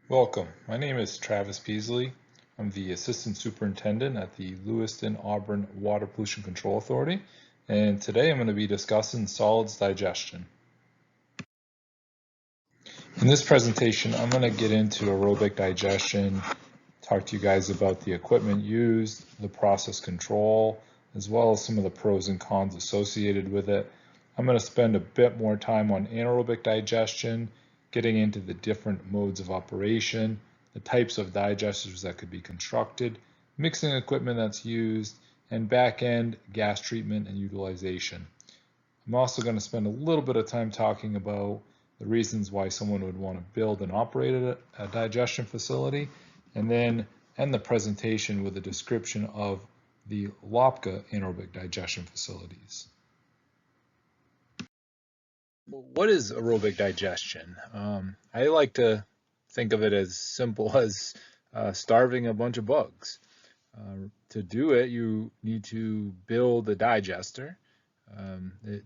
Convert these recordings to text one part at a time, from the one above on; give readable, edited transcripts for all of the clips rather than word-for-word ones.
Welcome. My name is Travis Peasley. I'm the Assistant Superintendent at the Lewiston-Auburn Water Pollution Control Authority, and today I'm going to be discussing solids digestion. In this presentation, I'm going to get into aerobic digestion, talk to you guys about the equipment used, the process control, as well as some of the pros and cons associated with it. I'm going to spend a bit more time on anaerobic digestion, getting into the different modes of operation, the types of digesters that could be constructed, mixing equipment that's used, and back-end gas treatment and utilization. I'm also going to spend a little bit of time talking about the reasons why someone would want to build and operate a digestion facility, and then end the presentation with a description of the LOPCA anaerobic digestion facilities. What is aerobic digestion? I like to think of it as simple as starving a bunch of bugs. To do it, you need to build a digester. It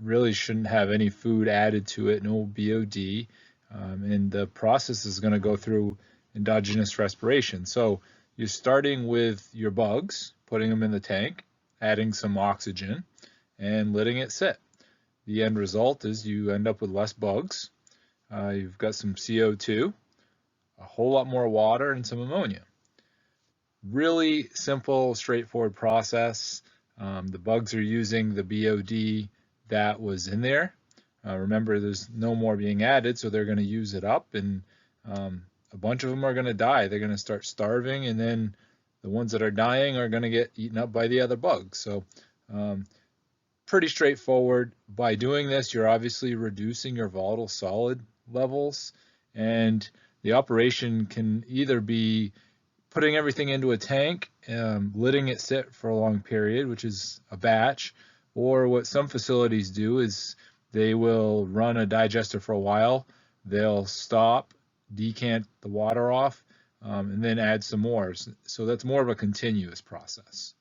really shouldn't have any food added to it, no BOD, and the process is going to go through endogenous respiration. So you're starting with your bugs, putting them in the tank, adding some oxygen, and letting it sit. The end result is you end up with less bugs. You've got some CO2, a whole lot more water, and some ammonia. Really simple, straightforward process. The bugs are using the BOD that was in there. Remember, there's no more being added, so they're going to use it up, and a bunch of them are going to die. They're going to start starving, and then the ones that are dying are going to get eaten up by the other bugs. So pretty straightforward. By doing this, you're obviously reducing your volatile solid levels, and the operation can either be putting everything into a tank, letting it sit for a long period, which is a batch, or what some facilities do is they will run a digester for a while, they'll stop, decant the water off, and then add some more. So that's more of a continuous process.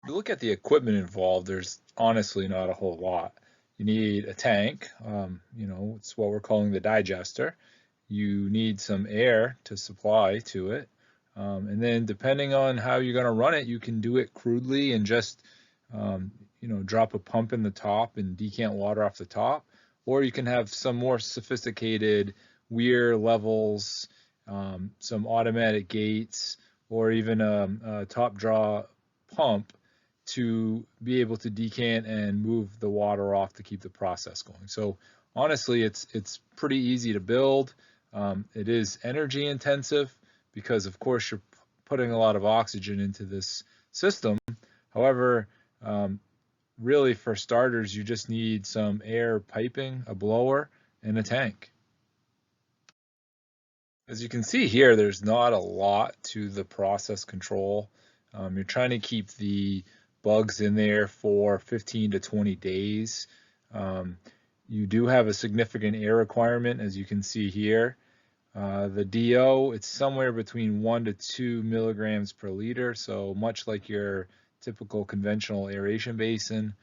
If you look at the equipment involved, there's honestly not a whole lot. You need a tank, it's what we're calling the digester. You need some air to supply to it. And then depending on how you're going to run it, you can do it crudely and just, drop a pump in the top and decant water off the top. Or you can have some more sophisticated weir levels, some automatic gates, or even a top draw pump to be able to decant and move the water off to keep the process going. So honestly, it's pretty easy to build. It is energy intensive because of course you're putting a lot of oxygen into this system. However, really for starters, you just need some air piping, a blower, and a tank. As you can see here, there's not a lot to the process control. You're trying to keep the bugs in there for 15 to 20 days. You do have a significant air requirement, as you can see here. The DO, it's somewhere between 1 to 2 milligrams per liter, so much like your typical conventional aeration basin.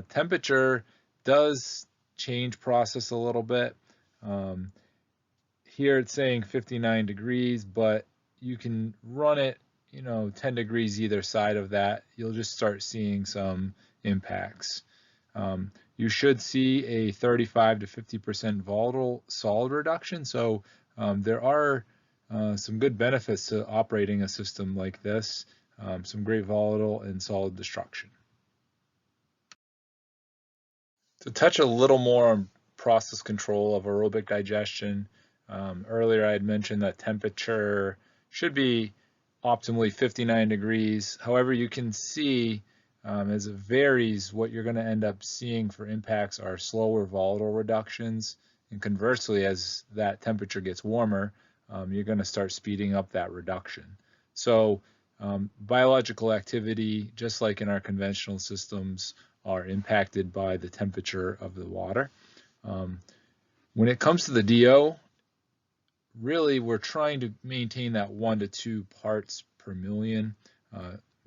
Temperature does change process a little bit. Here it's saying 59 degrees, but you can run it 10 degrees either side of that. You'll just start seeing some impacts. You should see a 35 to 50% volatile solid reduction. So there are some good benefits to operating a system like this, some great volatile and solid destruction. To touch a little more on process control of aerobic digestion, earlier I had mentioned that temperature should be optimally 59 degrees. However, you can see as it varies, what you're going to end up seeing for impacts are slower volatile reductions. And conversely, as that temperature gets warmer, you're going to start speeding up that reduction. So biological activity, just like in our conventional systems, are impacted by the temperature of the water. When it comes to the DO, really we're trying to maintain that 1 to 2 parts per million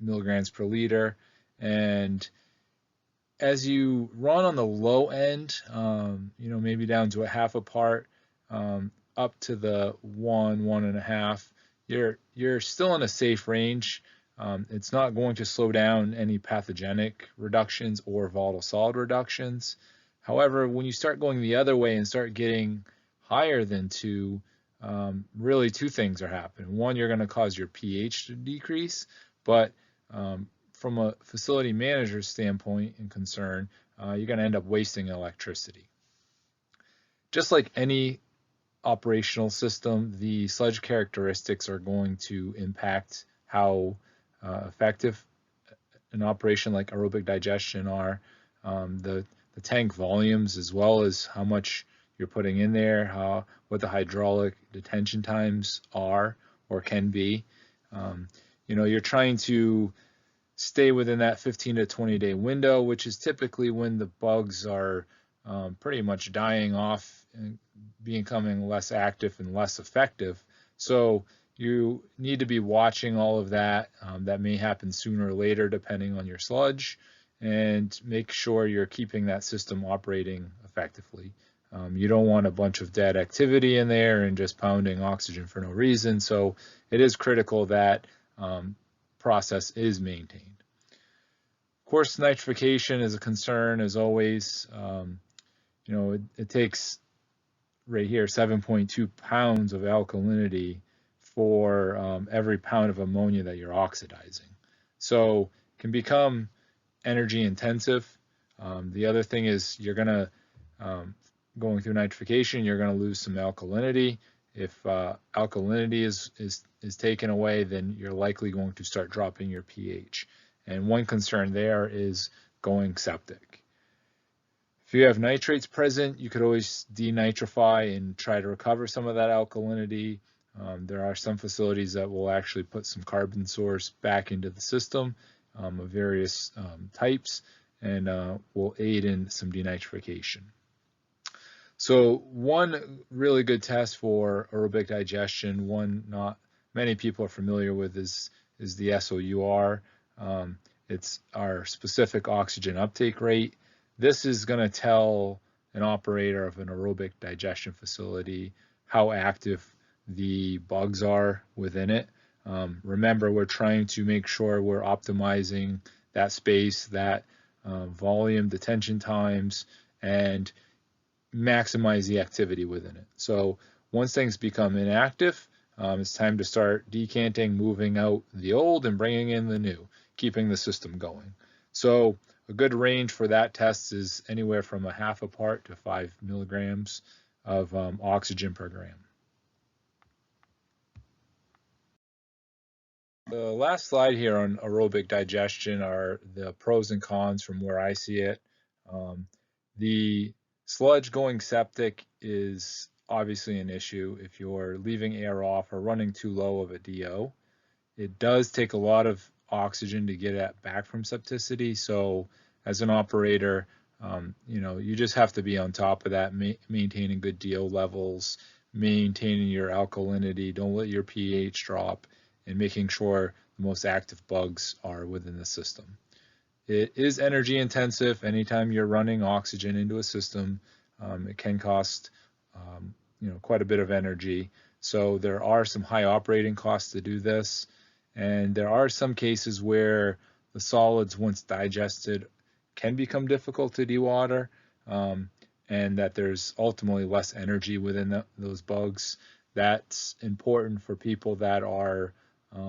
milligrams per liter. And as you run on the low end, maybe down to a half a part, up to the 1.5, you're still in a safe range. It's not going to slow down any pathogenic reductions or volatile solid reductions. However, when you start going the other way and start getting higher than 2, really two things are happening. One, you're going to cause your pH to decrease, but from a facility manager's standpoint and concern, you're going to end up wasting electricity. Just like any operational system, the sludge characteristics are going to impact how effective an operation like aerobic digestion are. The tank volumes, as well as how much you're putting in there, what the hydraulic detention times are or can be. You're trying to stay within that 15 to 20 day window, which is typically when the bugs are pretty much dying off and becoming less active and less effective. So you need to be watching all of that. That may happen sooner or later depending on your sludge, and make sure you're keeping that system operating effectively. You don't want a bunch of dead activity in there and just pounding oxygen for no reason. So it is critical that process is maintained. Of course, nitrification is a concern as always. It takes right here 7.2 pounds of alkalinity for every pound of ammonia that you're oxidizing. So it can become energy intensive. The other thing is you're going to, going through nitrification, you're going to lose some alkalinity. If alkalinity is taken away, then you're likely going to start dropping your pH. And one concern there is going septic. If you have nitrates present, you could always denitrify and try to recover some of that alkalinity. There are some facilities that will actually put some carbon source back into the system of various types, and will aid in some denitrification. So one really good test for aerobic digestion, one not many people are familiar with, is the SOUR. It's our specific oxygen uptake rate. This is going to tell an operator of an aerobic digestion facility how active the bugs are within it. Remember, we're trying to make sure we're optimizing that space, that volume, detention times, and maximize the activity within it. So once things become inactive, it's time to start decanting, moving out the old and bringing in the new, keeping the system going. So a good range for that test is anywhere from 1/2 part to 5 milligrams of oxygen per gram. The last slide here on aerobic digestion are the pros and cons from where I see it. The sludge going septic is obviously an issue if you're leaving air off or running too low of a DO. It does take a lot of oxygen to get it back from septicity. So as an operator, you just have to be on top of that, maintaining good DO levels, maintaining your alkalinity, don't let your pH drop, and making sure the most active bugs are within the system. It is energy intensive. Anytime you're running oxygen into a system, it can cost quite a bit of energy. So there are some high operating costs to do this. And there are some cases where the solids, once digested, can become difficult to dewater, and that there's ultimately less energy within those bugs. That's important for people that are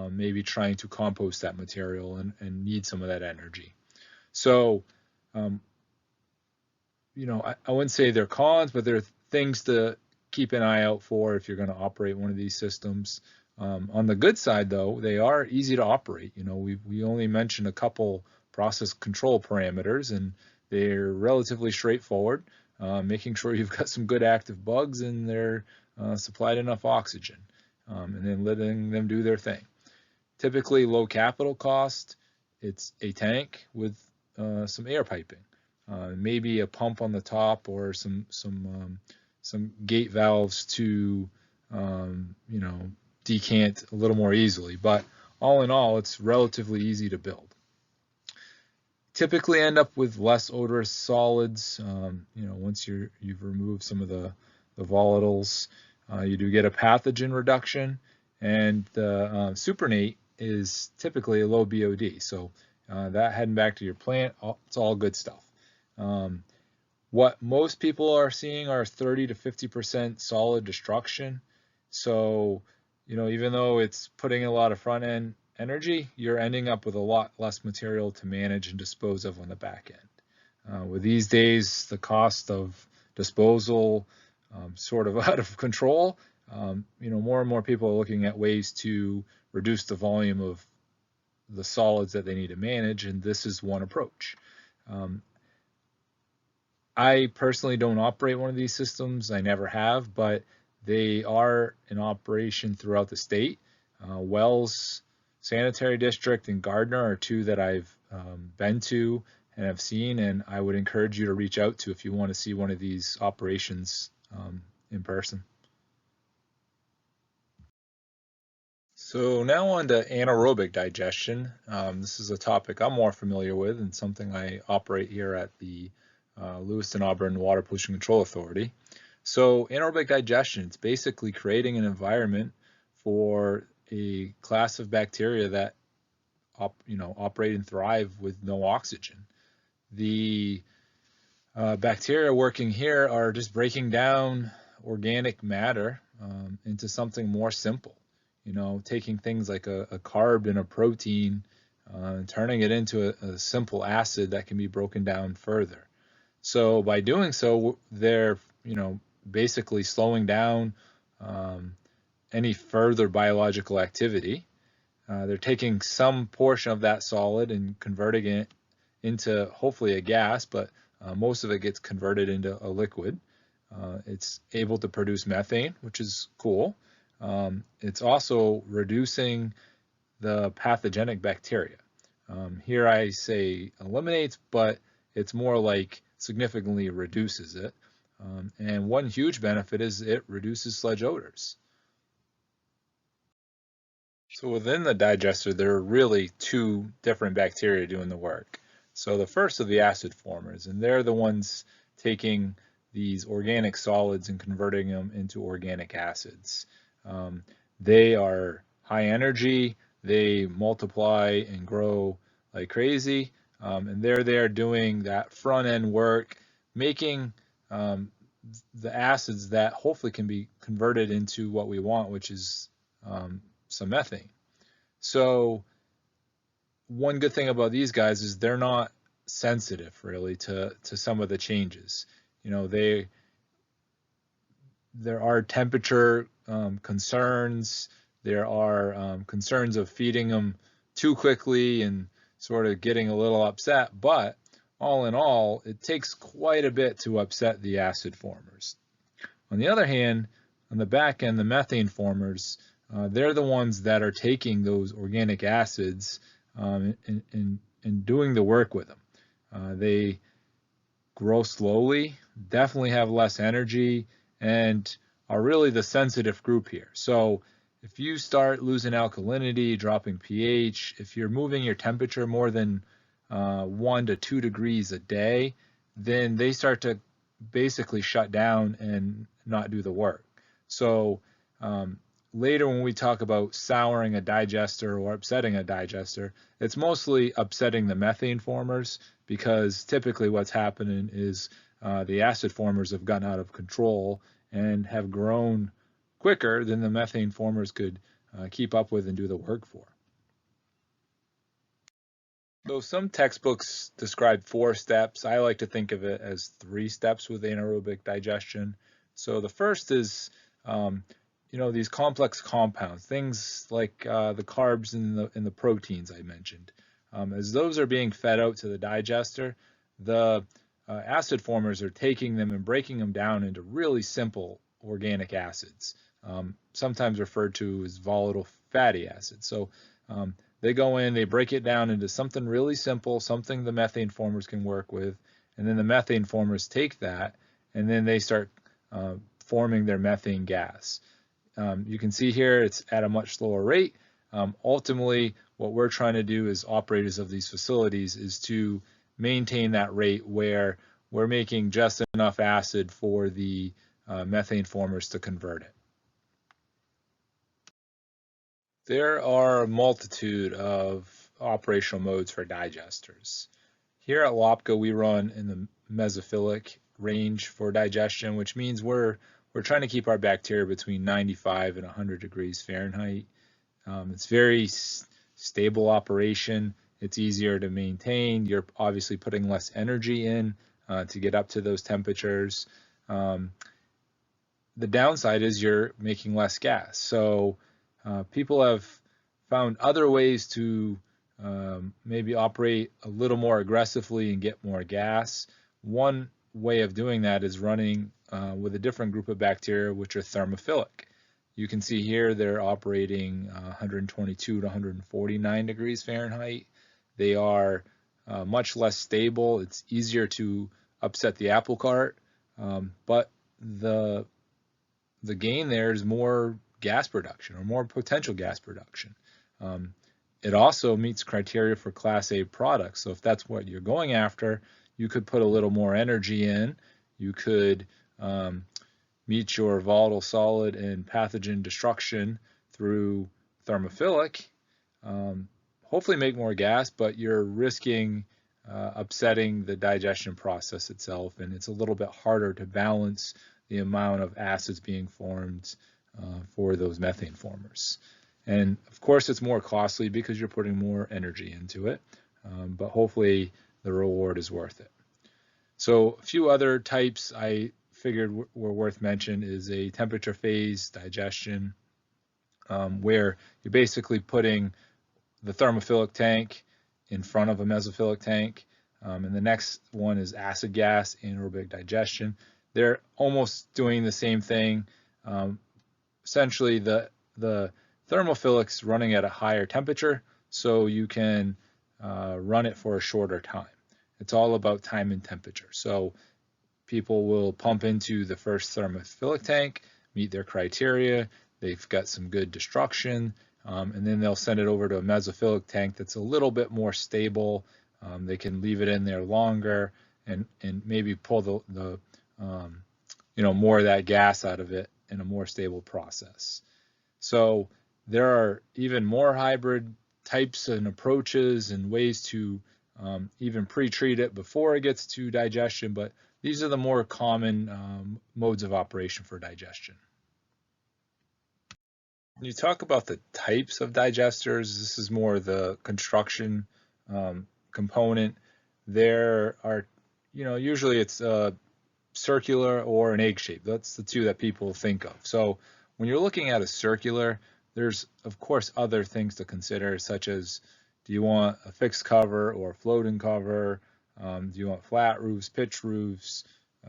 maybe trying to compost that material and need some of that energy. So, I wouldn't say they're cons, but they're things to keep an eye out for if you're going to operate one of these systems. On the good side, though, they are easy to operate. We only mentioned a couple process control parameters, and they're relatively straightforward. Making sure you've got some good active bugs and they're supplied enough oxygen, and then letting them do their thing. Typically low capital cost. It's a tank with some air piping, maybe a pump on the top or some gate valves to decant a little more easily. But all in all, it's relatively easy to build. Typically end up with less odorous solids, once you've removed some of the the volatiles. You do get a pathogen reduction, and the supernate is typically a low BOD. So that heading back to your plant, it's all good stuff. What most people are seeing are 30 to 50% solid destruction. So, even though it's putting a lot of front end energy, you're ending up with a lot less material to manage and dispose of on the back end. With these days, the cost of disposal sort of out of control, more and more people are looking at ways to reduce the volume of the solids that they need to manage, and this is one approach. I personally don't operate one of these systems. I never have, but they are in operation throughout the state. Wells Sanitary District and Gardner are two that I've been to and have seen, and I would encourage you to reach out to if you want to see one of these operations in person. So now on to anaerobic digestion. This is a topic I'm more familiar with and something I operate here at the Lewiston-Auburn Water Pollution Control Authority. So anaerobic digestion, it's basically creating an environment for a class of bacteria that operate and thrive with no oxygen. The bacteria working here are just breaking down organic matter into something more simple. Taking things like a carb and a protein and turning it into a simple acid that can be broken down further. So by doing so, they're basically slowing down any further biological activity. They're taking some portion of that solid and converting it into hopefully a gas, but most of it gets converted into a liquid. It's able to produce methane, which is cool. It's also reducing the pathogenic bacteria. Here I say eliminates, but it's more like significantly reduces it. And one huge benefit is it reduces sludge odors. So within the digester, there are really two different bacteria doing the work. So the first are the acid formers, and they're the ones taking these organic solids and converting them into organic acids. They are high energy, they multiply and grow like crazy, and they're there doing that front end work, making the acids that hopefully can be converted into what we want, which is some methane. So one good thing about these guys is they're not sensitive really to some of the changes. There are temperature concerns, there are concerns of feeding them too quickly and sort of getting a little upset, but all in all, it takes quite a bit to upset the acid formers. On the other hand, on the back end, the methane formers, they're the ones that are taking those organic acids and doing the work with them. They grow slowly, definitely have less energy, and are really the sensitive group here. So if you start losing alkalinity, dropping pH, if you're moving your temperature more than 1 to 2 degrees a day, then they start to basically shut down and not do the work. So later when we talk about souring a digester or upsetting a digester, it's mostly upsetting the methane formers, because typically what's happening is the acid formers have gotten out of control and have grown quicker than the methane formers could keep up with and do the work for. So some textbooks describe 4 steps. I like to think of it as 3 steps with anaerobic digestion. So the first is these complex compounds, things like the carbs and the proteins I mentioned. As those are being fed out to the digester, the acid formers are taking them and breaking them down into really simple organic acids, sometimes referred to as volatile fatty acids. So they go in, they break it down into something really simple, something the methane formers can work with, and then the methane formers take that and then they start forming their methane gas. You can see here it's at a much slower rate. Ultimately, what we're trying to do as operators of these facilities is to maintain that rate where we're making just enough acid for the methane formers to convert it. There are a multitude of operational modes for digesters. Here at LOPCA, we run in the mesophilic range for digestion, which means we're trying to keep our bacteria between 95 and 100 degrees Fahrenheit. It's very stable operation. It's easier to maintain. You're obviously putting less energy in to get up to those temperatures. The downside is you're making less gas. So people have found other ways to maybe operate a little more aggressively and get more gas. One way of doing that is running with a different group of bacteria, which are thermophilic. You can see here they're operating 122 to 149 degrees Fahrenheit. They are much less stable. It's easier to upset the apple cart, but the gain there is more gas production or more potential gas production. It also meets criteria for Class A products. So if that's what you're going after, you could put a little more energy in. You could meet your volatile solid and pathogen destruction through thermophilic. Hopefully make more gas, but you're risking upsetting the digestion process itself, and it's a little bit harder to balance the amount of acids being formed for those methane formers. And of course it's more costly because you're putting more energy into it, but hopefully the reward is worth it. So a few other types I figured were worth mention is a temperature phase digestion, where you're basically putting the thermophilic tank in front of a mesophilic tank, and the next one is acid gas anaerobic digestion. They're almost doing the same thing. Essentially the thermophilic's running at a higher temperature, so you can run it for a shorter time. It's all about time and temperature. So people will pump into the first thermophilic tank, meet their criteria, they've got some good destruction, and then they'll send it over to a mesophilic tank that's a little bit more stable. They can leave it in there longer and maybe pull the more of that gas out of it in a more stable process. So there are even more hybrid types and approaches and ways to even pre-treat it before it gets to digestion, but these are the more common modes of operation for digestion. When you talk about the types of digesters, this is more the construction component. There are, usually it's circular or an egg shape. That's the two that people think of. So when you're looking at a circular, there's of course other things to consider, such as do you want a fixed cover or a floating cover? Do you want flat roofs, pitched roofs?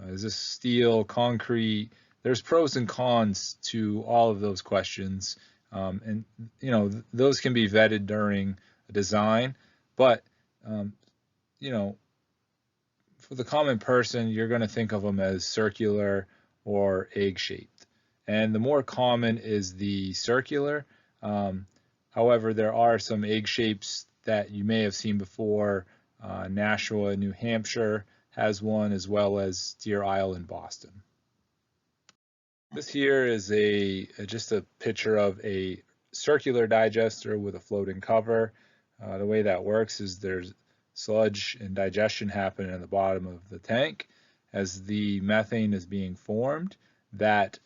Is this steel, concrete? There's pros and cons to all of those questions, and those can be vetted during a design. But for the common person, you're going to think of them as circular or egg-shaped, and the more common is the circular. However, there are some egg shapes that you may have seen before. Nashua, New Hampshire has one, as well as Deer Isle in Boston. This here is just a picture of a circular digester with a floating cover. The way that works is there's sludge and digestion happening in the bottom of the tank. As the methane is being formed, that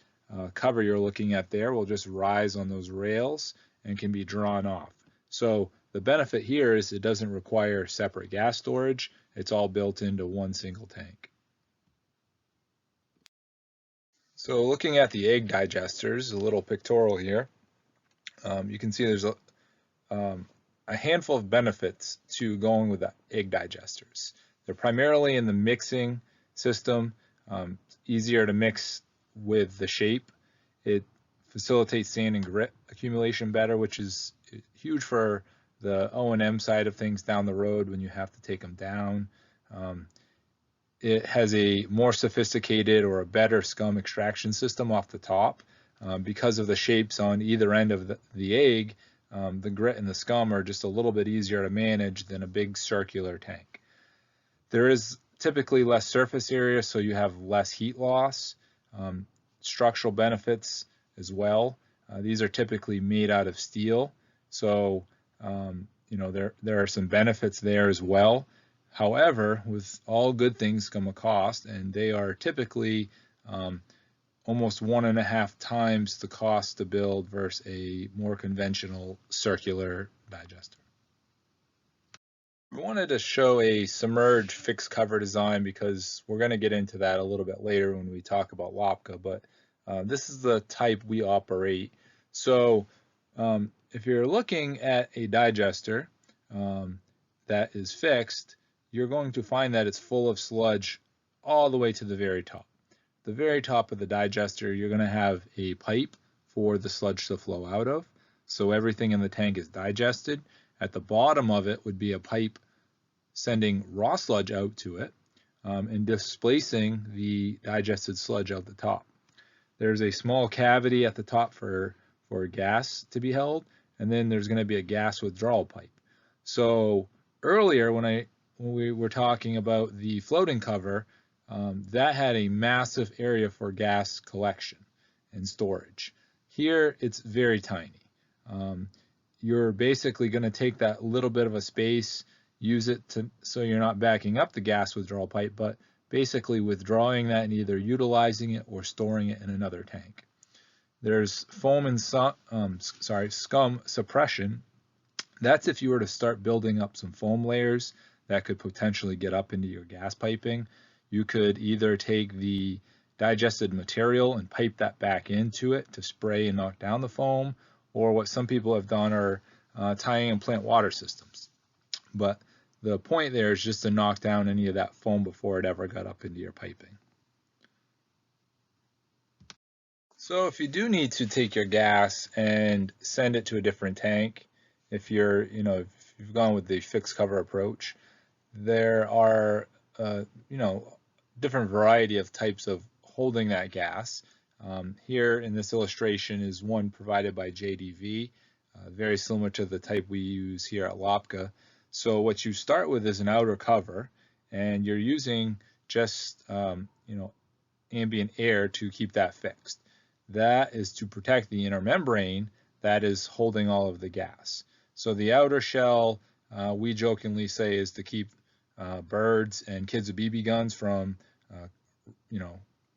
cover you're looking at there will just rise on those rails and can be drawn off. So the benefit here is it doesn't require separate gas storage. It's all built into one single tank. So looking at the egg digesters, a little pictorial here, you can see there's a handful of benefits to going with the egg digesters. They're primarily in the mixing system, easier to mix with the shape. It facilitates sand and grit accumulation better, which is huge for the O&M side of things down the road when you have to take them down. It has a more sophisticated or a better scum extraction system off the top. Because of the shapes on either end of the egg, the grit and the scum are just a little bit easier to manage than a big circular tank. There is typically less surface area, so you have less heat loss. structural benefits as well. These are typically made out of steel, so there are some benefits there as well. However, with all good things come a cost, and they are typically almost 1.5 times the cost to build versus a more conventional circular digester. We wanted to show a submerged fixed cover design because we're going to get into that a little bit later when we talk about Lapka, but this is the type we operate. So if you're looking at a digester that is fixed, you're going to find that it's full of sludge all the way to the very top. The very top of the digester, you're going to have a pipe for the sludge to flow out of. So everything in the tank is digested. At the bottom of it would be a pipe sending raw sludge out to it and displacing the digested sludge out the top. There's a small cavity at the top for gas to be held, and then there's going to be a gas withdrawal pipe. So earlier when we were talking about the floating cover, that had a massive area for gas collection and storage. Here it's very tiny. You're basically going to take that little bit of a space, use it so you're not backing up the gas withdrawal pipe, but basically withdrawing that and either utilizing it or storing it in another tank. There's foam and scum suppression. That's if you were to start building up some foam layers that could potentially get up into your gas piping. You could either take the digested material and pipe that back into it to spray and knock down the foam, or what some people have done are tying in plant water systems. But the point there is just to knock down any of that foam before it ever got up into your piping. So if you do need to take your gas and send it to a different tank, if you've gone with the fixed cover approach, there are different variety of types of holding that gas. Here in this illustration is one provided by JDV, very similar to the type we use here at Lapka. So what you start with is an outer cover, and you're using just ambient air to keep that fixed. That is to protect the inner membrane that is holding all of the gas. So the outer shell, we jokingly say, is to keep birds and kids with BB guns from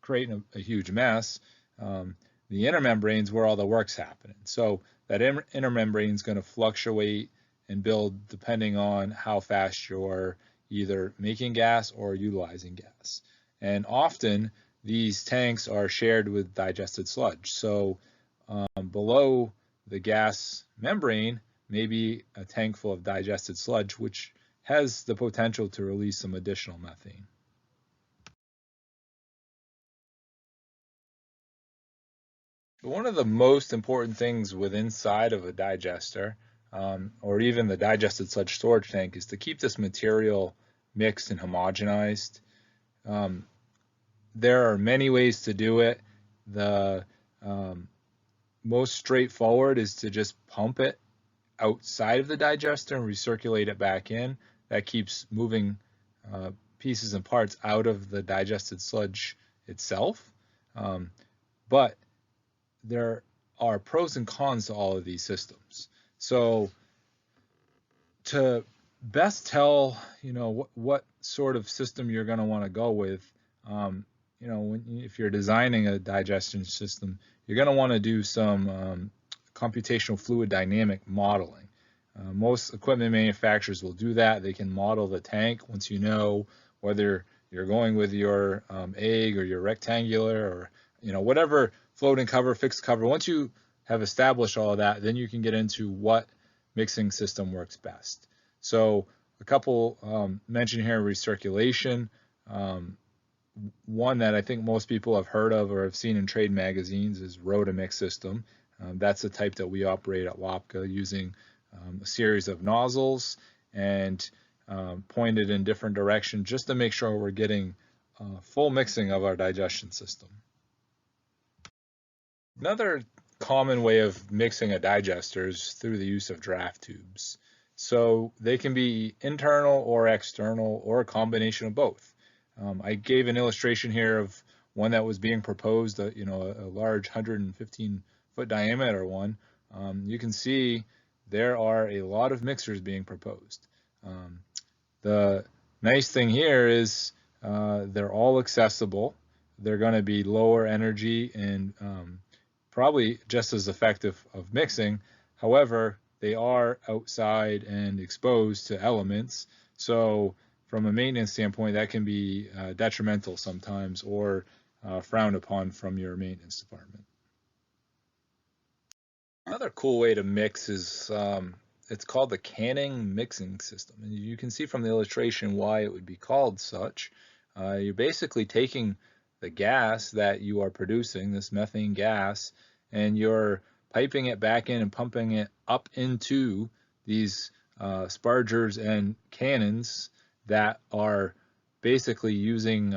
creating a huge mess. The inner membrane is where all the work's happening. So that inner membrane is going to fluctuate and build depending on how fast you're either making gas or utilizing gas. And often these tanks are shared with digested sludge. So below the gas membrane may be a tank full of digested sludge, which has the potential to release some additional methane. One of the most important things inside of a digester, or even the digested sludge storage tank, is to keep this material mixed and homogenized. There are many ways to do it. The most straightforward is to just pump it outside of the digester and recirculate it back in. That keeps moving pieces and parts out of the digested sludge itself. But there are pros and cons to all of these systems. So to best tell, what sort of system you're going to want to go with, if you're designing a digestion system, you're going to want to do some computational fluid dynamic modeling. Most equipment manufacturers will do that. They can model the tank once you know whether you're going with your egg or your rectangular or whatever floating cover, fixed cover. Once you have established all of that, then you can get into what mixing system works best. So a couple mentioned here, recirculation. One that I think most people have heard of or have seen in trade magazines is Rotamix system. That's the type that we operate at Lapka, using a series of nozzles and pointed in different directions just to make sure we're getting full mixing of our digestion system. Another common way of mixing a digester is through the use of draft tubes. So they can be internal or external or a combination of both. I gave an illustration here of one that was being proposed, a large 115-foot diameter one, you can see there are a lot of mixers being proposed. The nice thing here is they're all accessible. They're going to be lower energy and probably just as effective of mixing. However, they are outside and exposed to elements. So from a maintenance standpoint, that can be detrimental sometimes or frowned upon from your maintenance department. Another cool way to mix is it's called the canning mixing system. And you can see from the illustration why it would be called such. You're basically taking the gas that you are producing, this methane gas, and you're piping it back in and pumping it up into these spargers and cannons that are basically using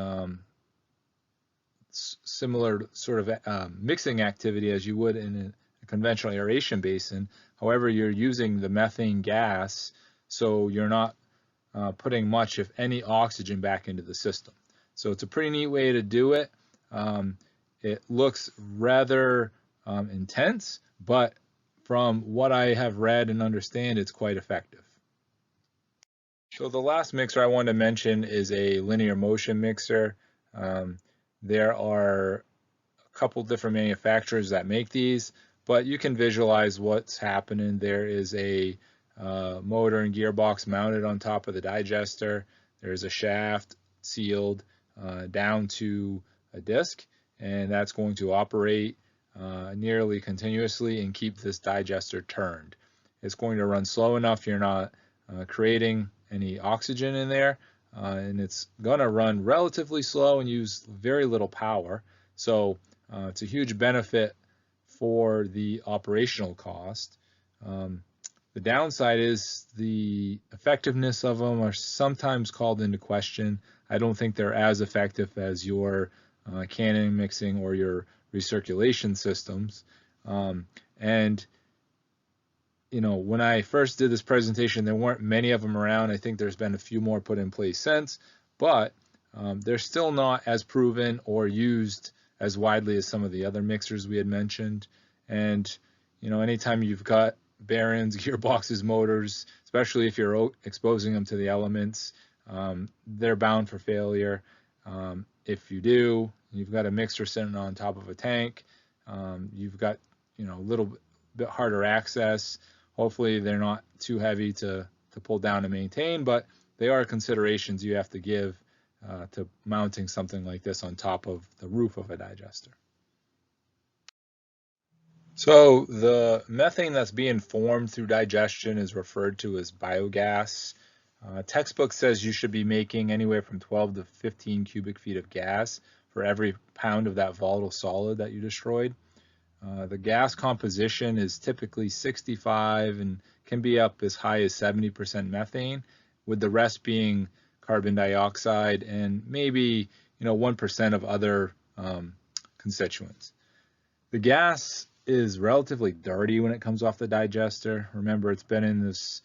similar sort of mixing activity as you would in a conventional aeration basin. However, you're using the methane gas, so you're not putting much, if any, oxygen back into the system. So it's a pretty neat way to do it. It looks rather intense, but from what I have read and understand, it's quite effective. So the last mixer I want to mention is a linear motion mixer. There are a couple different manufacturers that make these, but you can visualize what's happening. There is a motor and gearbox mounted on top of the digester. There's a shaft sealed down to a disc, and that's going to operate nearly continuously and keep this digester turned. It's going to run slow enough you're not creating any oxygen in there, and it's going to run relatively slow and use very little power. So it's a huge benefit for the operational cost. The downside is the effectiveness of them are sometimes called into question. I don't think they're as effective as your canning mixing or your recirculation systems. And when I first did this presentation, there weren't many of them around. I think there's been a few more put in place since, but they're still not as proven or used as widely as some of the other mixers we had mentioned. And anytime you've got bearings, gearboxes, motors, especially if you're exposing them to the elements, they're bound for failure. If you do, you've got a mixer sitting on top of a tank, you've got a little bit harder access. Hopefully they're not too heavy to pull down and maintain, but they are considerations you have to give to mounting something like this on top of the roof of a digester. So the methane that's being formed through digestion is referred to as biogas. Textbook says you should be making anywhere from 12 to 15 cubic feet of gas for every pound of that volatile solid that you destroyed. The gas composition is typically 65 and can be up as high as 70% methane, with the rest being carbon dioxide and maybe 1% of other constituents. The gas is relatively dirty when it comes off the digester. Remember, it's been in this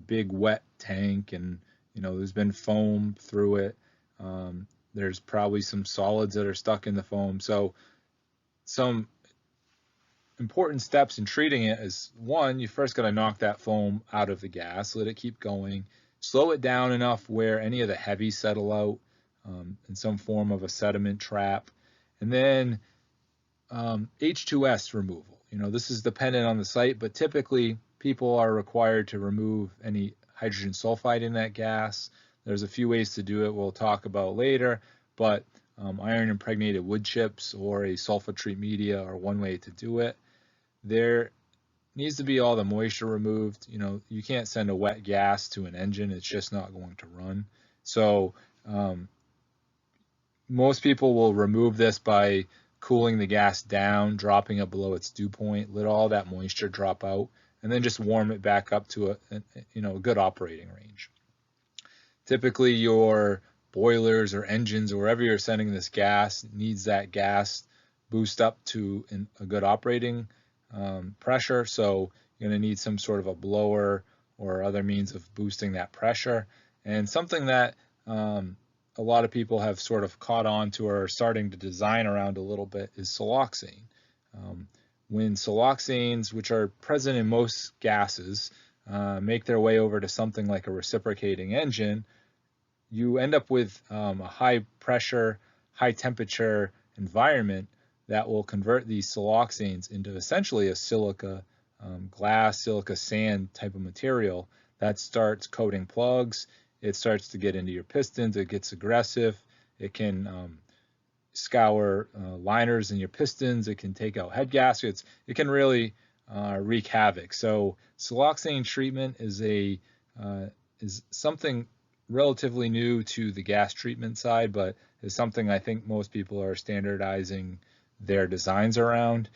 big wet tank, and there's been foam through it. There's probably some solids that are stuck in the foam. So some important steps in treating it is, one, you first got to knock that foam out of the gas, let it keep going, slow it down enough where any of the heavy settle out in some form of a sediment trap, and then H2S removal. This is dependent on the site, but typically people are required to remove any hydrogen sulfide in that gas. There's a few ways to do it we'll talk about later, but iron impregnated wood chips or a sulfate media are one way to do it. There needs to be all the moisture removed. You can't send a wet gas to an engine, it's just not going to run. So most people will remove this by cooling the gas down, dropping it below its dew point, let all that moisture drop out, and then just warm it back up to a good operating range. Typically your boilers or engines or wherever you're sending this gas needs that gas boost up to a good operating pressure, so you're going to need some sort of a blower or other means of boosting that pressure. And something that a a lot of people have sort of caught on to or are starting to design around a little bit is siloxane. When siloxanes, which are present in most gases, make their way over to something like a reciprocating engine, you end up with a high pressure, high temperature environment that will convert these siloxanes into essentially a silica glass, silica sand type of material that starts coating plugs. It starts to get into your pistons. It gets aggressive. It can scour liners in your pistons. It can take out head gaskets. It can really wreak havoc. So siloxane treatment is something relatively new to the gas treatment side, but is something I think most people are standardizing their designs around.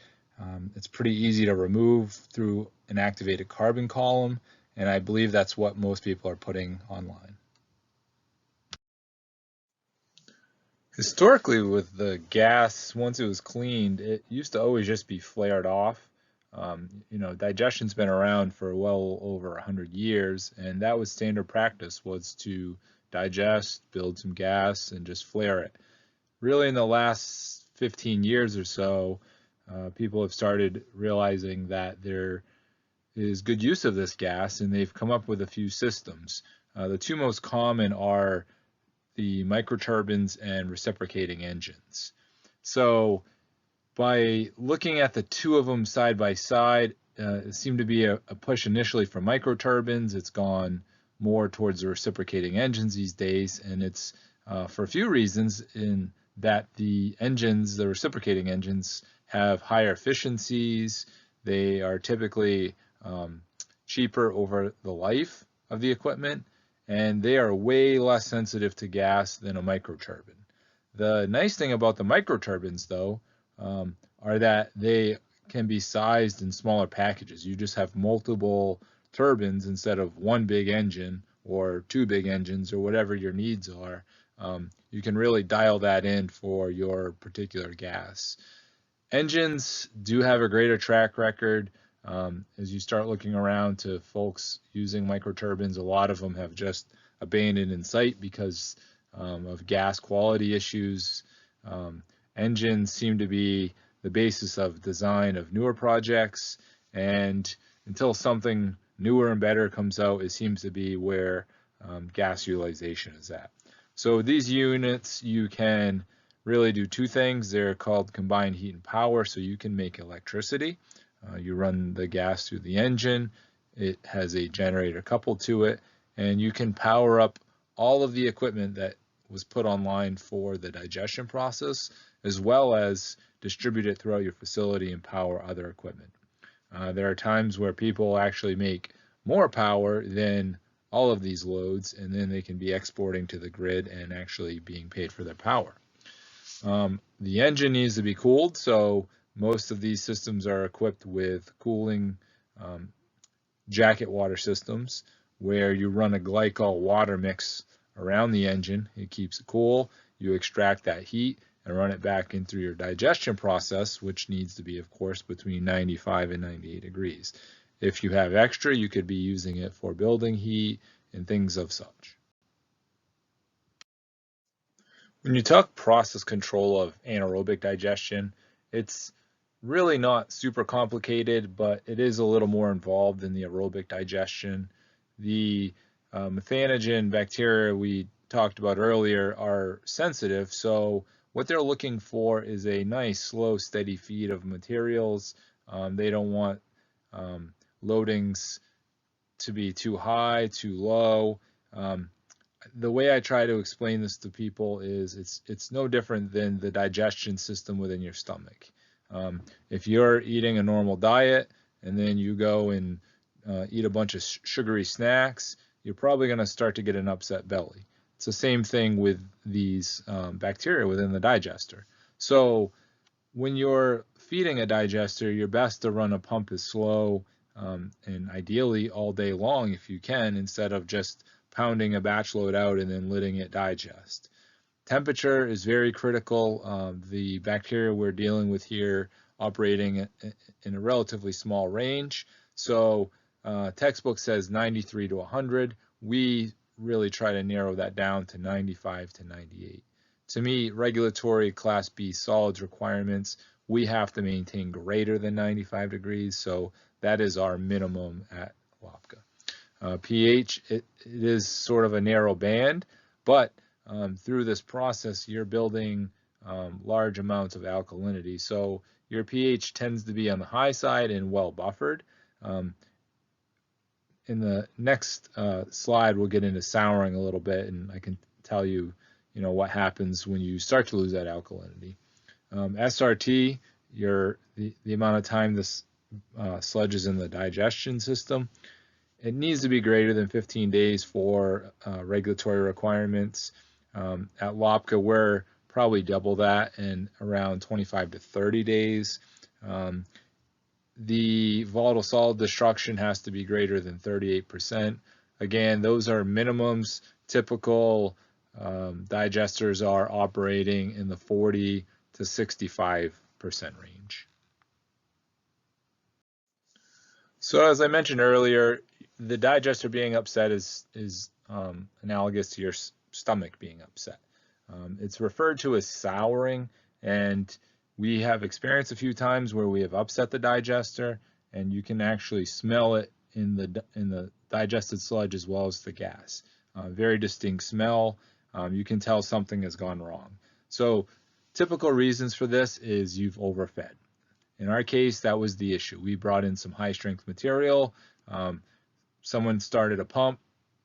It's pretty easy to remove through an activated carbon column, and I believe that's what most people are putting online. Historically, with the gas, once it was cleaned, it used to always just be flared off. Digestion's been around for well over 100 years, and that was standard practice, was to digest, build some gas, and just flare it. Really, in the last 15 years or so, people have started realizing that there is good use of this gas, and they've come up with a few systems. The two most common are the microturbines and reciprocating engines. So by looking at the two of them side by side, it seemed to be a push initially for microturbines. It's gone more towards the reciprocating engines these days, and it's for a few reasons, in that the reciprocating engines, have higher efficiencies. They are typically cheaper over the life of the equipment, and they are way less sensitive to gas than a microturbine. The nice thing about the microturbines, though, are that they can be sized in smaller packages. You just have multiple turbines instead of one big engine or two big engines or whatever your needs are. You can really dial that in for your particular gas. Engines do have a greater track record. As you start looking around to folks using microturbines, a lot of them have just abandoned in sight because of gas quality issues. Engines seem to be the basis of design of newer projects, and until something newer and better comes out, it seems to be where gas utilization is at. So these units, you can really do two things. They're called combined heat and power, so you can make electricity. You run the gas through the engine. It has a generator coupled to it, and you can power up all of the equipment that was put online for the digestion process, as well as distribute it throughout your facility and power other equipment. There are times where people actually make more power than all of these loads, and then they can be exporting to the grid and actually being paid for their power. The engine needs to be cooled, so most of these systems are equipped with cooling jacket water systems, where you run a glycol water mix around the engine. It keeps it cool. You extract that heat and run it back in through your digestion process, which needs to be, of course, between 95 and 98 degrees. If you have extra, you could be using it for building heat and things of such. When you talk process control of anaerobic digestion, it's really not super complicated, but it is a little more involved than the aerobic digestion. The methanogen bacteria we talked about earlier are sensitive, so what they're looking for is a nice, slow, steady feed of materials. They don't want loadings to be too high, too low. The way I try to explain this to people is it's no different than the digestion system within your stomach. If you're eating a normal diet and then you go and eat a bunch of sugary snacks, you're probably going to start to get an upset belly. It's the same thing with these bacteria within the digester. So when you're feeding a digester, you're best to run a pump as slow and ideally all day long if you can, instead of just pounding a batch load out and then letting it digest. Temperature is very critical. The bacteria we're dealing with here operating in a relatively small range. So textbook says 93 to 100. We really try to narrow that down to 95 to 98. To meet regulatory Class B solids requirements, we have to maintain greater than 95 degrees, so that is our minimum at LOPCA. pH, it is sort of a narrow band, but through this process, you're building large amounts of alkalinity. So your pH tends to be on the high side and well buffered. In the next slide, we'll get into souring a little bit, and I can tell you, what happens when you start to lose that alkalinity. SRT, the amount of time this sludge is in the digestion system, it needs to be greater than 15 days for regulatory requirements. At LOPCA, we're probably double that in around 25 to 30 days. The volatile solid destruction has to be greater than 38%. Again, those are minimums. Typical digesters are operating in the 40 to 65% range. So as I mentioned earlier, the digester being upset is analogous to your stomach being upset. It's referred to as souring, and we have experienced a few times where we have upset the digester, and you can actually smell it in the digested sludge as well as the gas. Very distinct smell. You can tell something has gone wrong. So typical reasons for this is you've overfed. In our case, that was the issue. We brought in some high strength material. Someone started a pump,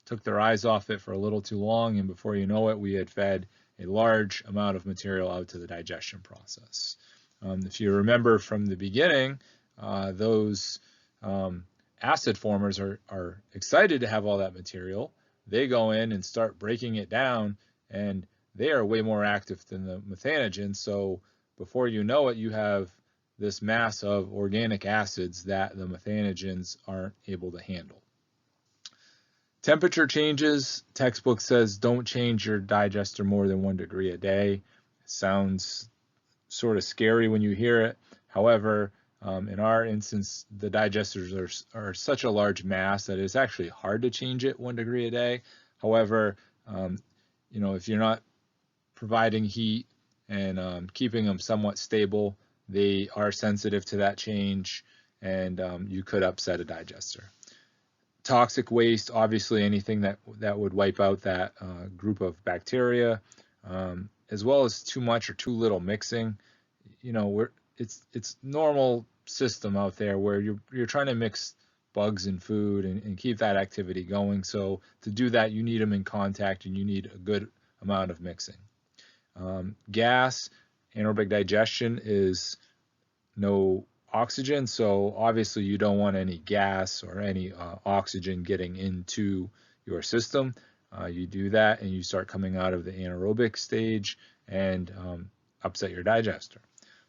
took their eyes off it for a little too long, and before you know it, we had fed a large amount of material out to the digestion process. If you remember from the beginning, those acid formers are excited to have all that material. They go in and start breaking it down, and they are way more active than the methanogens. So before you know it, you have this mass of organic acids that the methanogens aren't able to handle. Temperature changes, textbook says don't change your digester more than 1 degree a day. It sounds sort of scary when you hear it. However, in our instance, the digesters are such a large mass that it's actually hard to change it 1 degree a day. However, if you're not providing heat and keeping them somewhat stable, they are sensitive to that change, and you could upset a digester. Toxic waste, obviously anything that would wipe out that group of bacteria, as well as too much or too little mixing. It's normal system out there where you're trying to mix bugs in food and keep that activity going. So to do that, you need them in contact, and you need a good amount of mixing. Gas, anaerobic digestion is no oxygen, so obviously you don't want any gas or any oxygen getting into your system. You do that and you start coming out of the anaerobic stage and upset your digester.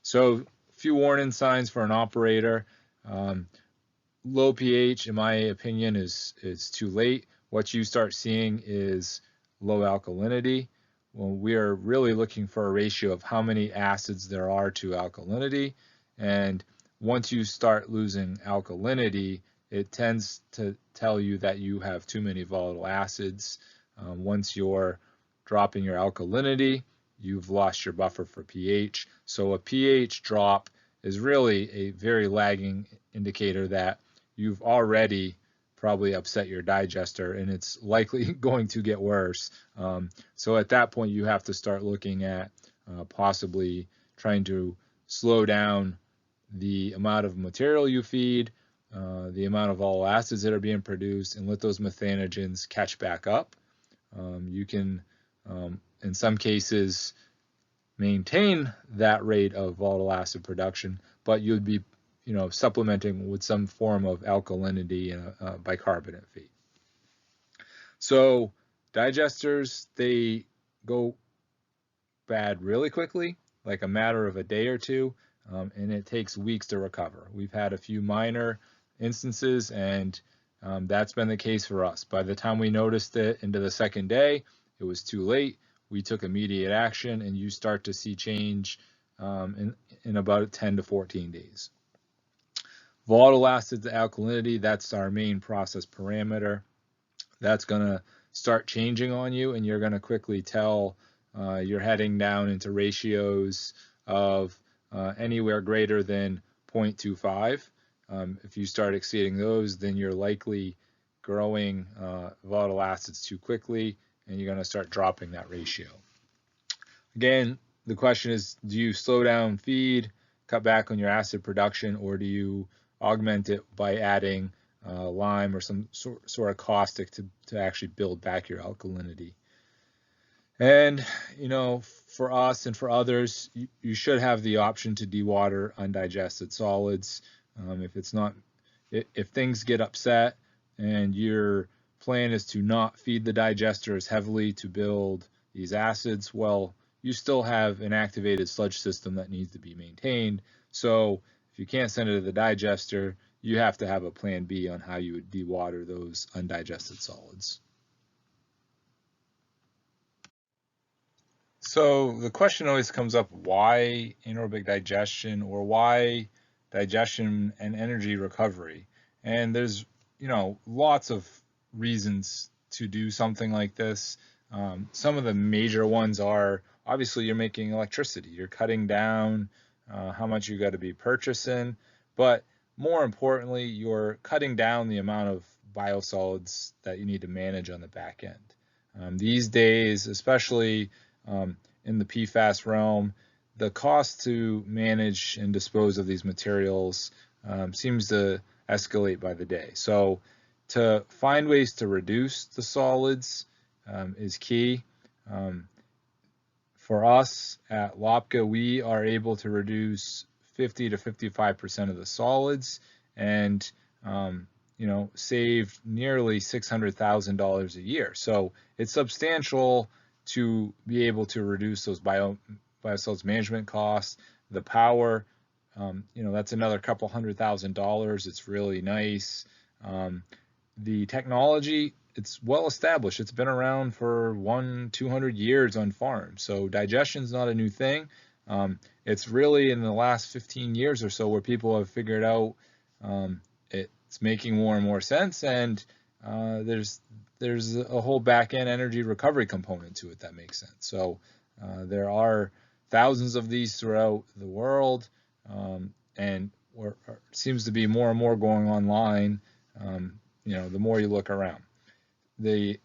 So a few warning signs for an operator. Low pH, in my opinion, is too late. What you start seeing is low alkalinity. Well, we are really looking for a ratio of how many acids there are to alkalinity, and once you start losing alkalinity, it tends to tell you that you have too many volatile acids. Once you're dropping your alkalinity, you've lost your buffer for pH. So a pH drop is really a very lagging indicator that you've already probably upset your digester, and it's likely going to get worse. So at that point, you have to start looking at possibly trying to slow down the amount of material you feed, the amount of all acids that are being produced, and let those methanogens catch back up. You can, in some cases, maintain that rate of volatile acid production, but you'd be supplementing with some form of alkalinity and a bicarbonate feed. So digesters, they go bad really quickly, like a matter of a day or two, and it takes weeks to recover. We've had a few minor instances, and that's been the case for us. By the time we noticed it into the second day, it was too late. We took immediate action, and you start to see change in about 10 to 14 days. Volatile acid to alkalinity, that's our main process parameter. That's going to start changing on you, and you're going to quickly tell you're heading down into ratios of anywhere greater than 0.25. If you start exceeding those, then you're likely growing volatile acids too quickly, and you're going to start dropping that ratio. Again, the question is, do you slow down feed, cut back on your acid production, or do you augment it by adding lime or some sort of caustic to actually build back your alkalinity? And, for us and for others, you should have the option to dewater undigested solids. If things get upset and your plan is to not feed the digester as heavily to build these acids, well, you still have an activated sludge system that needs to be maintained. So if you can't send it to the digester, you have to have a plan B on how you would dewater those undigested solids. So the question always comes up, why anaerobic digestion, or why digestion and energy recovery? And there's, lots of reasons to do something like this. Some of the major ones are, obviously, you're making electricity. You're cutting down how much you got to be purchasing, but more importantly, you're cutting down the amount of biosolids that you need to manage on the back end. These days, especially in the PFAS realm, the cost to manage and dispose of these materials seems to escalate by the day. So to find ways to reduce the solids is key. For us at Lopka, we are able to reduce 50 to 55% of the solids and save nearly $600,000 a year. So it's substantial to be able to reduce those biosolids management costs. The power, that's another couple $100,000. It's really nice. The technology, it's well established. It's been around for 100-200 years on farms. So digestion is not a new thing. It's really in the last 15 years or so where people have figured out it's making more and more sense, and there's a whole back-end energy recovery component to it that makes sense. So there are thousands of these throughout the world, and seems to be more and more going online. The more you look around. The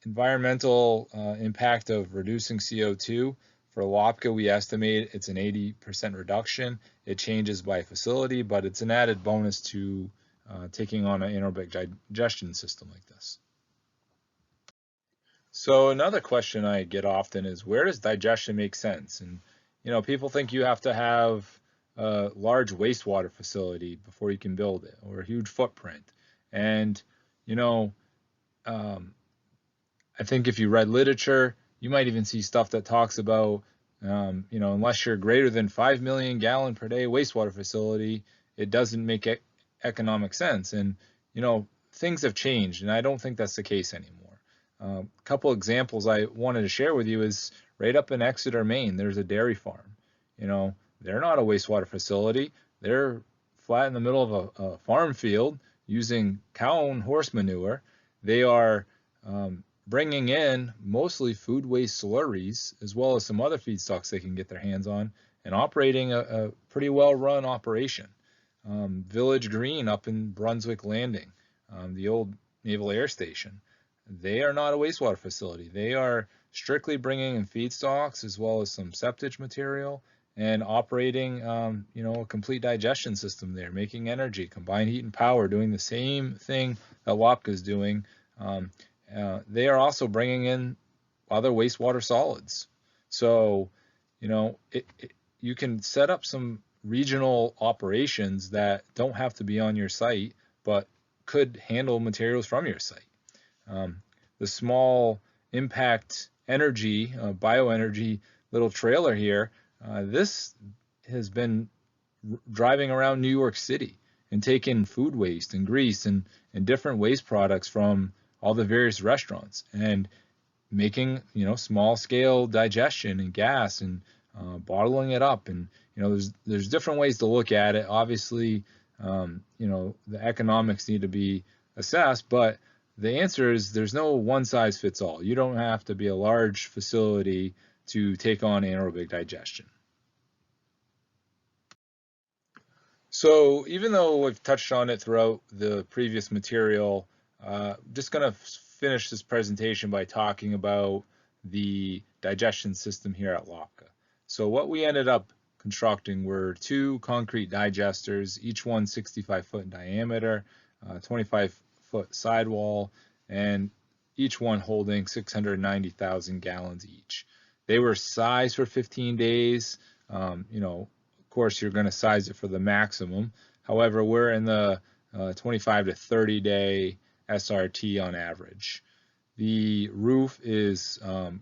environmental impact of reducing CO2 for Lopka, we estimate it's an 80% reduction. It changes by facility, but it's an added bonus to taking on an anaerobic digestion system like this. So another question I get often is, where does digestion make sense? And people think you have to have a large wastewater facility before you can build it, or a huge footprint. And I think if you read literature, you might even see stuff that talks about unless you're greater than 5 million gallon per day wastewater facility, it doesn't make economic sense. And things have changed, and I don't think that's the case anymore. A couple examples I wanted to share with you is right up in Exeter, Maine, there's a dairy farm. They're not a wastewater facility. They're flat in the middle of a farm field using cow and horse manure. They are bringing in mostly food waste slurries, as well as some other feedstocks they can get their hands on, and operating a pretty well-run operation. Village Green up in Brunswick Landing, the old Naval Air Station, they are not a wastewater facility. They are strictly bringing in feedstocks as well as some septic material and operating, a complete digestion system there, making energy, combined heat and power, doing the same thing that Lopka is doing. They are also bringing in other wastewater solids. So, you can set up some regional operations that don't have to be on your site, but could handle materials from your site. The small impact energy, bioenergy little trailer here, this has been driving around New York City and taking food waste and grease and different waste products from all the various restaurants and making, small scale digestion and gas and bottling it up. And, there's different ways to look at it. Obviously, the economics need to be assessed, but the answer is there's no one size fits all. You don't have to be a large facility to take on anaerobic digestion. So even though we've touched on it throughout the previous material, just going to finish this presentation by talking about the digestion system here at LACA. So what we ended up constructing were two concrete digesters, each one 65 foot in diameter, 25-foot sidewall, and each one holding 690,000 gallons each. They were sized for 15 days. Of course, you're going to size it for the maximum. However, we're in the 25 to 30 day SRT on average. The roof is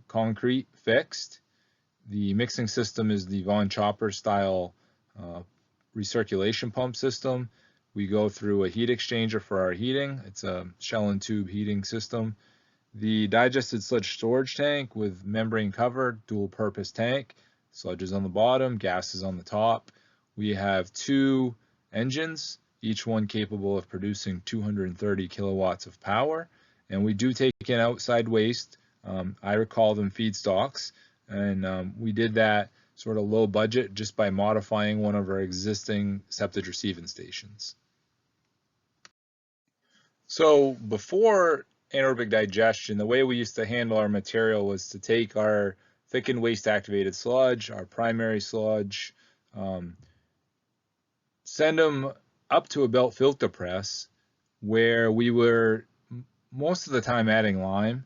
concrete fixed. The mixing system is the Von Chopper style recirculation pump system. We go through a heat exchanger for our heating. It's a shell and tube heating system. The digested sludge storage tank with membrane covered dual purpose tank. Sludge is on the bottom, gas is on the top. We have two engines, each one capable of producing 230 kilowatts of power. And we do take in outside waste. I recall them feedstocks. And we did that sort of low budget just by modifying one of our existing septic receiving stations. So before anaerobic digestion, the way we used to handle our material was to take our thickened waste activated sludge, our primary sludge, send them up to a belt filter press where we were most of the time adding lime,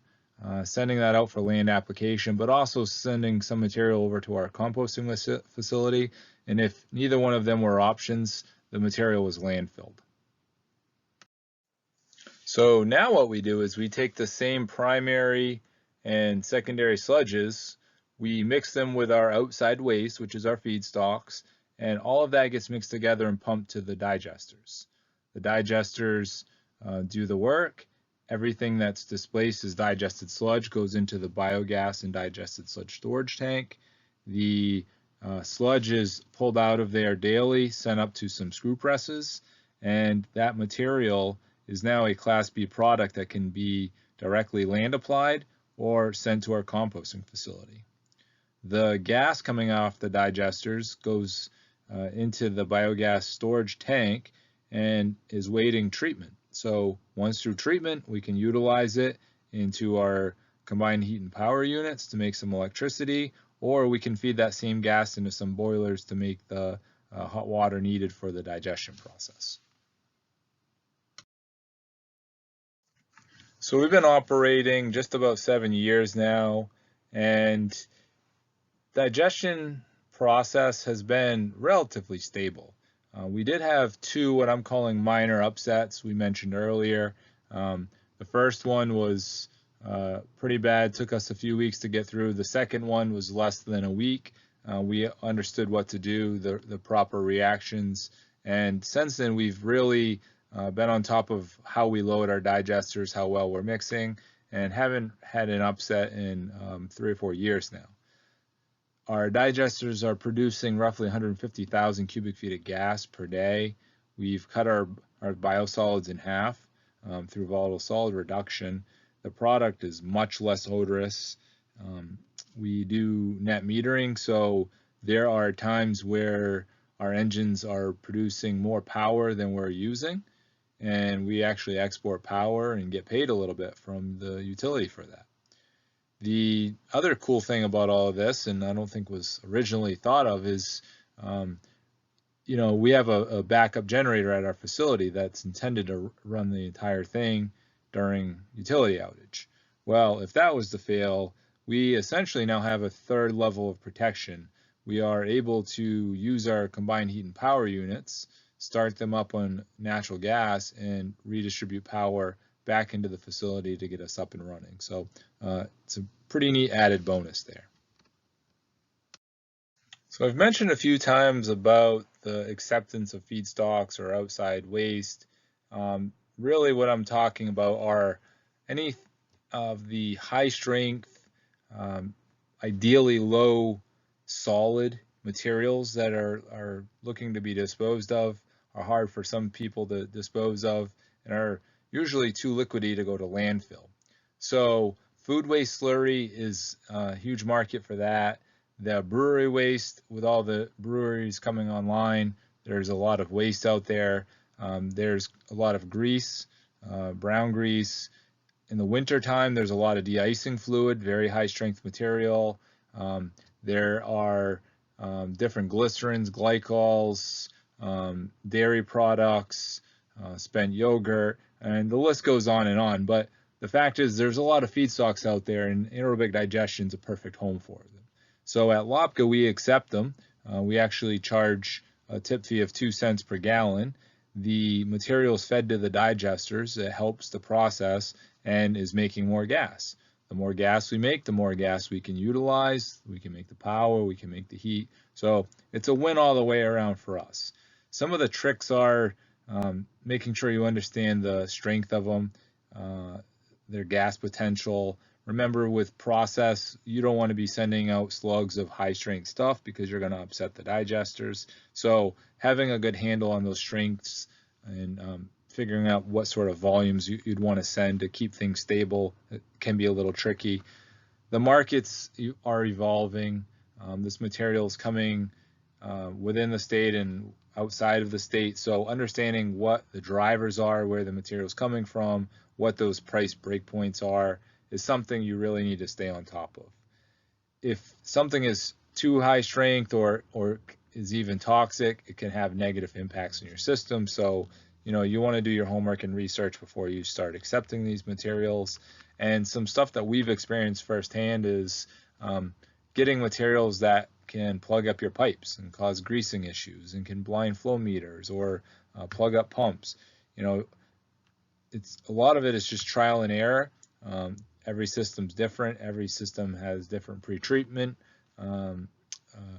sending that out for land application, but also sending some material over to our composting facility. And if neither one of them were options, the material was landfilled. So now what we do is we take the same primary and secondary sludges, we mix them with our outside waste, which is our feedstocks, and all of that gets mixed together and pumped to the digesters. The digesters do the work. Everything that's displaced as digested sludge goes into the biogas and digested sludge storage tank. The sludge is pulled out of there daily, sent up to some screw presses, and that material is now a Class B product that can be directly land applied or sent to our composting facility. The gas coming off the digesters goes into the biogas storage tank and is waiting treatment. So once through treatment, we can utilize it into our combined heat and power units to make some electricity, or we can feed that same gas into some boilers to make the hot water needed for the digestion process. So we've been operating just about 7 years now, and digestion process has been relatively stable. We did have two what I'm calling minor upsets we mentioned earlier. The first one was pretty bad, took us a few weeks to get through. The second one was less than a week. We understood what to do, the proper reactions, and since then we've really been on top of how we load our digesters, how well we're mixing, and haven't had an upset in 3 or 4 years now. Our digesters are producing roughly 150,000 cubic feet of gas per day. We've cut our biosolids in half through volatile solid reduction. The product is much less odorous. We do net metering, so there are times where our engines are producing more power than we're using, and we actually export power and get paid a little bit from the utility for that. The other cool thing about all of this, and I don't think was originally thought of, is we have a backup generator at our facility that's intended to run the entire thing during utility outage. Well, if that was to fail, we essentially now have a third level of protection. We are able to use our combined heat and power units, start them up on natural gas, and redistribute power back into the facility to get us up and running. So it's a pretty neat added bonus there. So I've mentioned a few times about the acceptance of feedstocks or outside waste. Really what I'm talking about are any of the high strength, ideally low solid materials that are looking to be disposed of, are hard for some people to dispose of, and are usually too liquidy to go to landfill. So food waste slurry is a huge market for that. The brewery waste, with all the breweries coming online, there's a lot of waste out there. There's a lot of grease, brown grease. In the winter time, there's a lot of de-icing fluid, very high strength material. There are different glycerins, glycols, dairy products, spent yogurt, and the list goes on and on. But the fact is, there's a lot of feedstocks out there, and anaerobic digestion is a perfect home for them. So at Lopka, we accept them. We actually charge a tip fee of 2 cents per gallon. The material is fed to the digesters. It helps the process and is making more gas. The more gas we make, the more gas we can utilize. We can make the power, we can make the heat. So it's a win all the way around for us. Some of the tricks are making sure you understand the strength of them, their gas potential. Remember, with process, you don't want to be sending out slugs of high strength stuff because you're going to upset the digesters. So having a good handle on those strengths and figuring out what sort of volumes you'd want to send to keep things stable can be a little tricky. The markets are evolving. This material is coming within the state and outside of the state. So understanding what the drivers are, where the material is coming from, what those price breakpoints are, is something you really need to stay on top of. If something is too high strength or is even toxic, it can have negative impacts on your system. So, you want to do your homework and research before you start accepting these materials. And some stuff that we've experienced firsthand is getting materials that can plug up your pipes and cause greasing issues and can blind flow meters or plug up pumps. It's a lot of it is just trial and error. Every system's different. Every system has different pre-treatment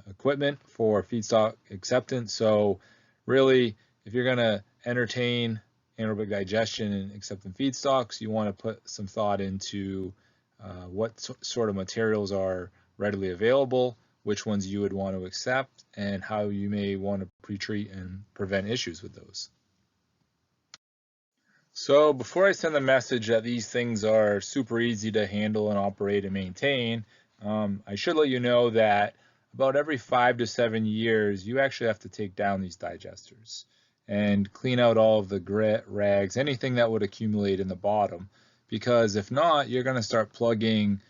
equipment for feedstock acceptance. So really, if you're going to entertain anaerobic digestion and accepting feedstocks, you want to put some thought into what sort of materials are readily available, which ones you would want to accept, and how you may want to pre-treat and prevent issues with those. So before I send the message that these things are super easy to handle and operate and maintain, I should let you know that about every 5 to 7 years, you actually have to take down these digesters and clean out all of the grit, rags, anything that would accumulate in the bottom. Because if not, you're going to start plugging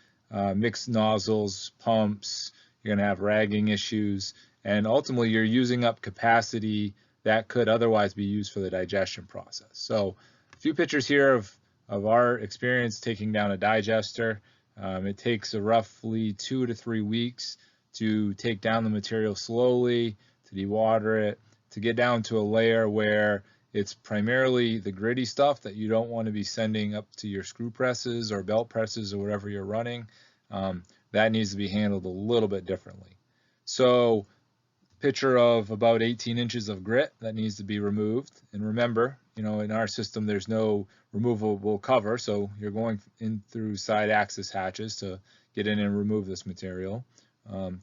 mixed nozzles, pumps, you're going to have ragging issues, and ultimately you're using up capacity that could otherwise be used for the digestion process. So a few pictures here of our experience taking down a digester. It takes roughly 2 to 3 weeks to take down the material slowly, to dewater it, to get down to a layer where it's primarily the gritty stuff that you don't want to be sending up to your screw presses or belt presses or whatever you're running. That needs to be handled a little bit differently. So picture of about 18 inches of grit that needs to be removed. And remember, in our system, there's no removable cover, so you're going in through side access hatches to get in and remove this material.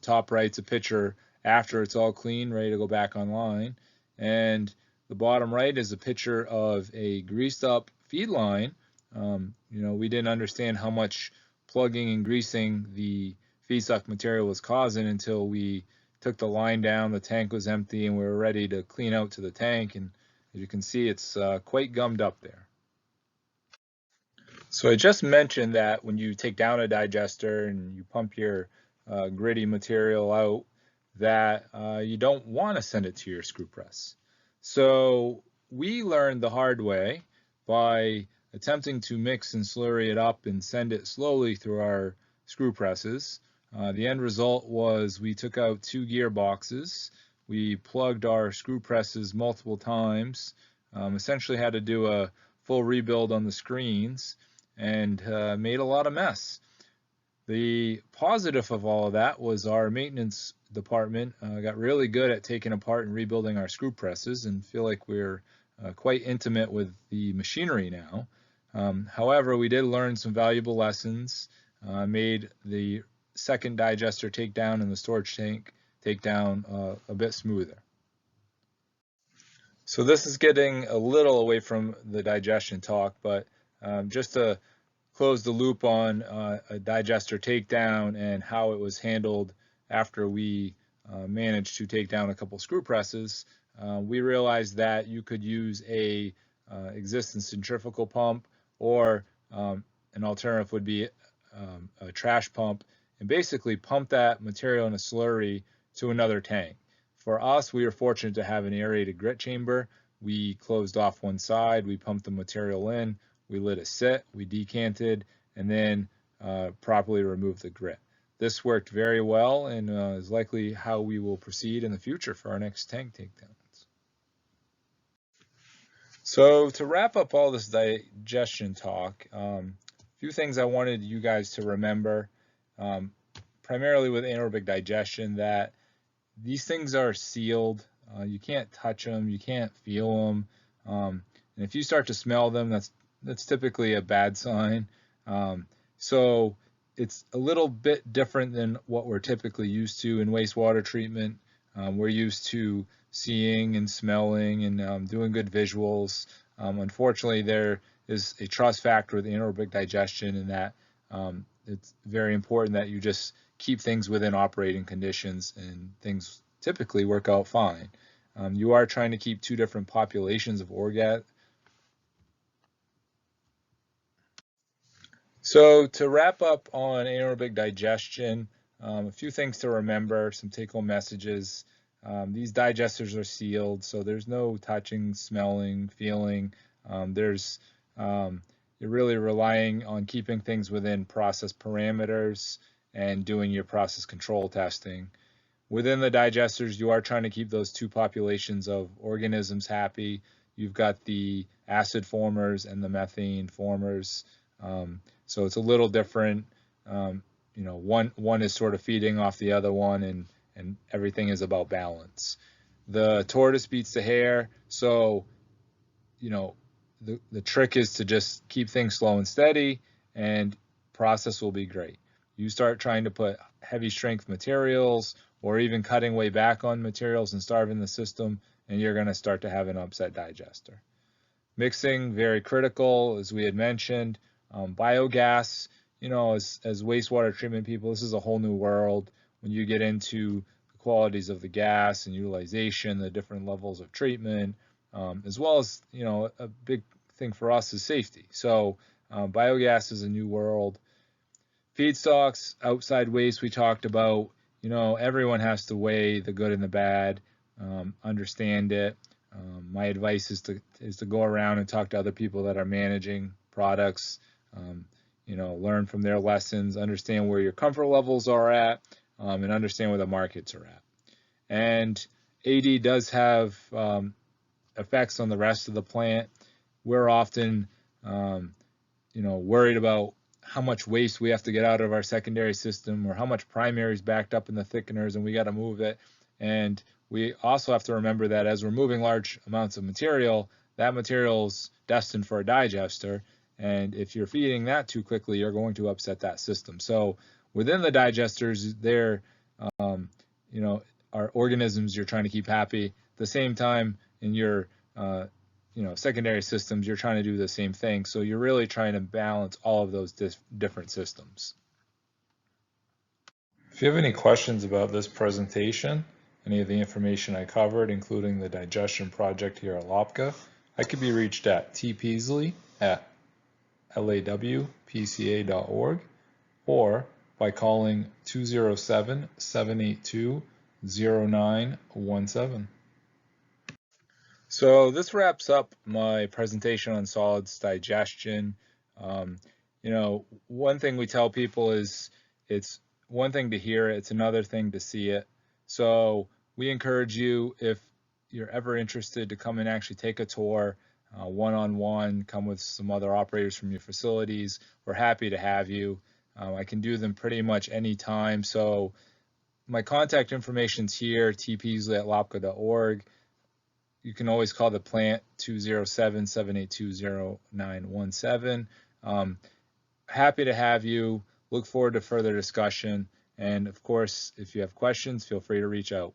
Top right's a picture after it's all clean, ready to go back online. And the bottom right is a picture of a greased up feed line. We didn't understand how much plugging and greasing the feedstock material was causing until we took the line down, the tank was empty, and we were ready to clean out to the tank. And as you can see, it's quite gummed up there. So I just mentioned that when you take down a digester and you pump your gritty material out, that you don't want to send it to your screw press. So we learned the hard way by attempting to mix and slurry it up and send it slowly through our screw presses. The end result was we took out 2 gearboxes. We plugged our screw presses multiple times, essentially had to do a full rebuild on the screens, and made a lot of mess. The positive of all of that was our maintenance department got really good at taking apart and rebuilding our screw presses and feel like we're quite intimate with the machinery now. However, we did learn some valuable lessons, made the second digester takedown and the storage tank takedown a bit smoother. So this is getting a little away from the digestion talk, but just to close the loop on a digester takedown and how it was handled after we managed to take down a couple screw presses, we realized that you could use a existing centrifugal pump, or an alternative would be a trash pump, and basically pump that material in a slurry to another tank. For us, we were fortunate to have an aerated grit chamber. We closed off one side, we pumped the material in, we let it sit, we decanted, and then properly removed the grit. This worked very well and is likely how we will proceed in the future for our next tank takedowns. So to wrap up all this digestion talk, a few things I wanted you guys to remember, primarily with anaerobic digestion, that these things are sealed. You can't touch them, you can't feel them, and if you start to smell them, that's typically a bad sign. So it's a little bit different than what we're typically used to in wastewater treatment. We're used to seeing and smelling and doing good visuals. Unfortunately, there is a trust factor with anaerobic digestion in that it's very important that you just keep things within operating conditions, and things typically work out fine. You are trying to keep two different populations of orgasm. So to wrap up on anaerobic digestion, a few things to remember, some take-home messages. These digesters are sealed, so there's no touching, smelling, feeling. You're really relying on keeping things within process parameters and doing your process control testing. Within the digesters, you are trying to keep those two populations of organisms happy. You've got the acid formers and the methane formers. So it's a little different. One is sort of feeding off the other one, and everything is about balance. The tortoise beats the hare, so the trick is to just keep things slow and steady, and process will be great. You start trying to put heavy strength materials, or even cutting way back on materials and starving the system, and you're going to start to have an upset digester. Mixing, very critical, as we had mentioned. Biogas, as wastewater treatment people, this is a whole new world. When you get into the qualities of the gas and utilization, the different levels of treatment, as well as, a big thing for us is safety. So biogas is a new world. Feedstocks, outside waste we talked about, everyone has to weigh the good and the bad, understand it. My advice is to go around and talk to other people that are managing products, learn from their lessons, understand where your comfort levels are at, and understand where the markets are at. And AD does have effects on the rest of the plant. We're often, worried about how much waste we have to get out of our secondary system, or how much primary is backed up in the thickeners and we got to move it. And we also have to remember that as we're moving large amounts of material, that material is destined for a digester. And if you're feeding that too quickly, you're going to upset that system. So within the digesters, there, are organisms you're trying to keep happy. At the same time, in your secondary systems, you're trying to do the same thing. So you're really trying to balance all of those different systems. If you have any questions about this presentation, any of the information I covered, including the digestion project here at LOPCA, I could be reached at tpeasley@lawpca.org, or by calling 207-782-0917. So this wraps up my presentation on solids digestion. One thing we tell people is it's one thing to hear it, it's another thing to see it. So we encourage you, if you're ever interested, to come and actually take a tour, one-on-one, come with some other operators from your facilities. We're happy to have you. I can do them pretty much any time. So my contact information's here, tpeasley@lopca.org. You can always call the plant 207-782-0917. Happy to have you. Look forward to further discussion. And of course, if you have questions, feel free to reach out.